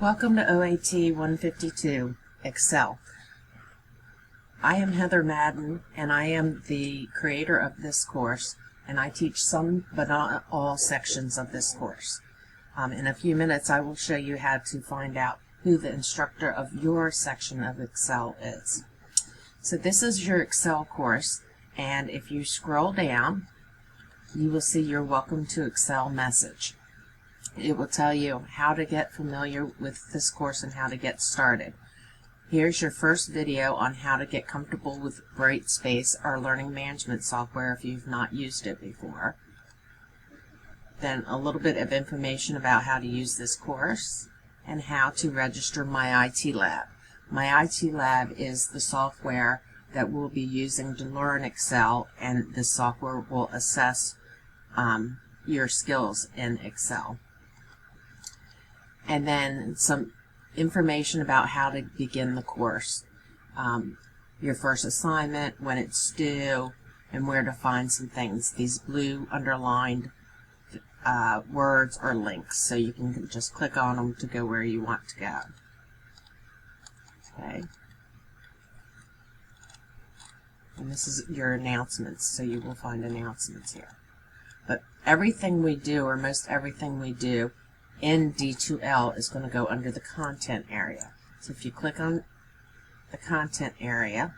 Welcome to OAT152 Excel. I am Heather Madden, and I am the creator of this course, and I teach some but not all sections of this course. In a few minutes I will show you how to find out who the instructor of your section of Excel is. So this is your Excel course, and if you scroll down you will see your Welcome to Excel message. It will tell you how to get familiar with this course and how to get started. Here's your first video on how to get comfortable with Brightspace, our learning management software, if you've not used it before. Then a little bit of information about how to use this course and how to register My IT Lab. My IT Lab is the software that we'll be using to learn Excel, and this software will assess your skills in Excel. And then some information about how to begin the course. Your first assignment, when it's due, and where to find some things. These blue underlined words are links, so you can just click on them to go where you want to go. Okay. And this is your announcements, so you will find announcements here. But everything we do, or most everything we do, in D2L is going to go under the content area. So if you click on the content area,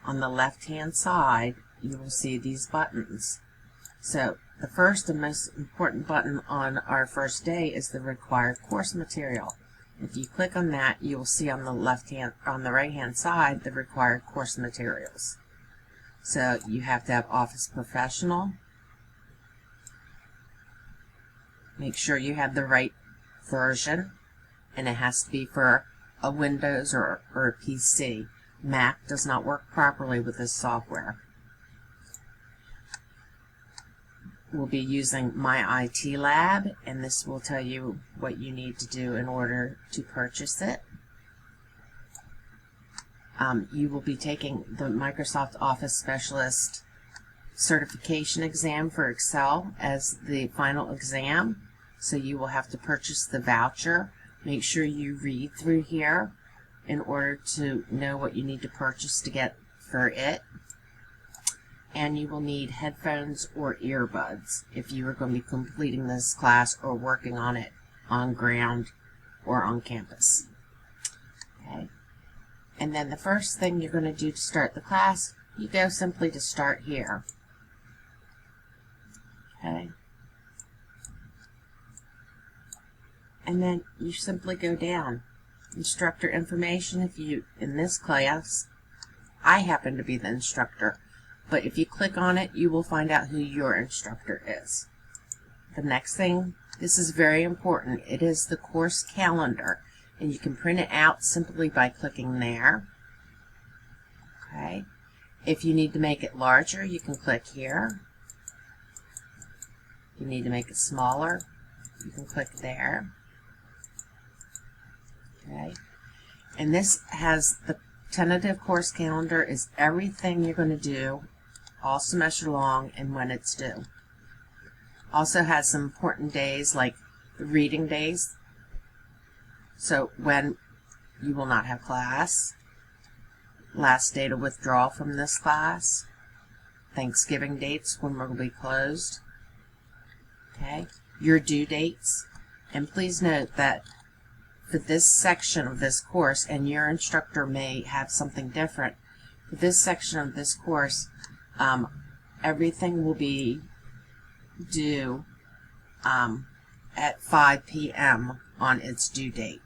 on the left hand side you will see these buttons. So the first and most important button on our first day is the required course material. If you click on that, you will see on the right hand side the required course materials. So you have to have Office Professional. Make sure you have the right version, and it has to be for a Windows or a PC. Mac does not work properly with this software. We'll be using My IT Lab, and this will tell you what you need to do in order to purchase it. You will be taking the Microsoft Office Specialist certification exam for Excel as the final exam. So you will have to purchase the voucher. Make sure you read through here in order to know what you need to purchase to get for it. And you will need headphones or earbuds if you are going to be completing this class or working on it on ground or on campus. Okay. And then the first thing you're going to do to start the class, you go simply to Start Here. Okay. And then you simply go down. Instructor information. If you, in this class, I happen to be the instructor, but if you click on it, you will find out who your instructor is. The next thing, this is very important, it is the course calendar, and you can print it out simply by clicking there. Okay. If you need to make it larger, you can click here. If you need to make it smaller, you can click there. Okay. And this has the tentative course calendar, is everything you're going to do all semester long and when it's due. Also has some important days like the reading days, so when you will not have class, last day to withdraw from this class, Thanksgiving dates when we'll be closed, okay, your due dates. And please note that for this section of this course, and your instructor may have something different, for this section of this course, everything will be due at 5 p.m. on its due date.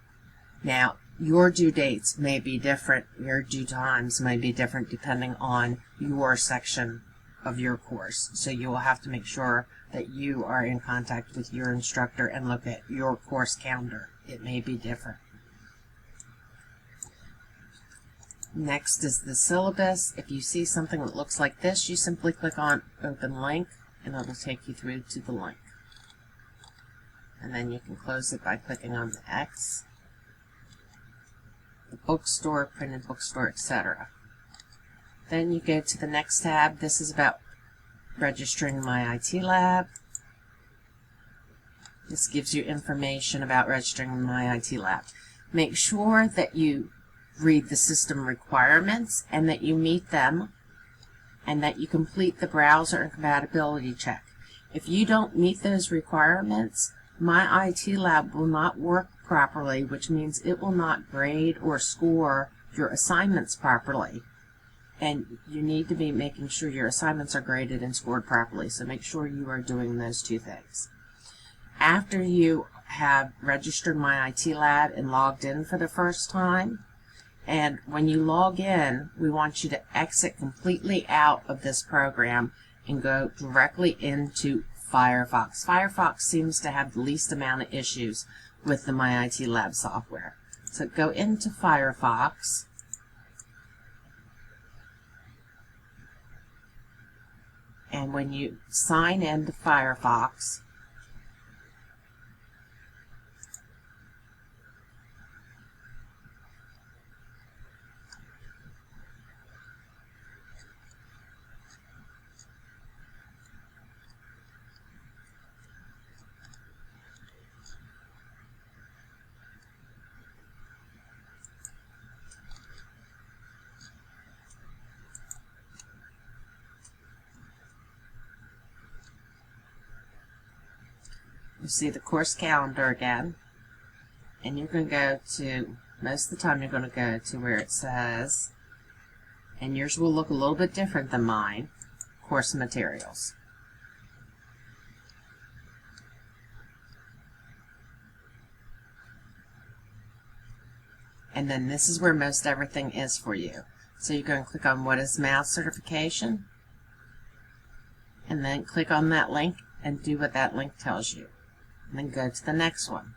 Now, your due dates may be different, your due times may be different depending on your section of your course. So you will have to make sure that you are in contact with your instructor and look at your course calendar. It may be different. Next is the syllabus. If you see something that looks like this, you simply click on Open Link, and it will take you through to the link. And then you can close it by clicking on the X. The bookstore, printed bookstore, etc. Then you go to the next tab. This is about registering My IT Lab. This gives you information about registering in My IT Lab. Make sure that you read the system requirements and that you meet them, and that you complete the browser and compatibility check. If you don't meet those requirements, My IT Lab will not work properly, which means it will not grade or score your assignments properly. And you need to be making sure your assignments are graded and scored properly, so make sure you are doing those two things. After you have registered My IT Lab and logged in for the first time, and when you log in, we want you to exit completely out of this program and go directly into Firefox. Firefox seems to have the least amount of issues with the My IT Lab software. So go into Firefox. And when you sign into Firefox, you see the course calendar again, and you're going to go to, most of the time you're going to go to where it says, and yours will look a little bit different than mine, course materials. And then this is where most everything is for you. So you're going to click on what is math certification, and then click on that link and do what that link tells you. And then go to the next one.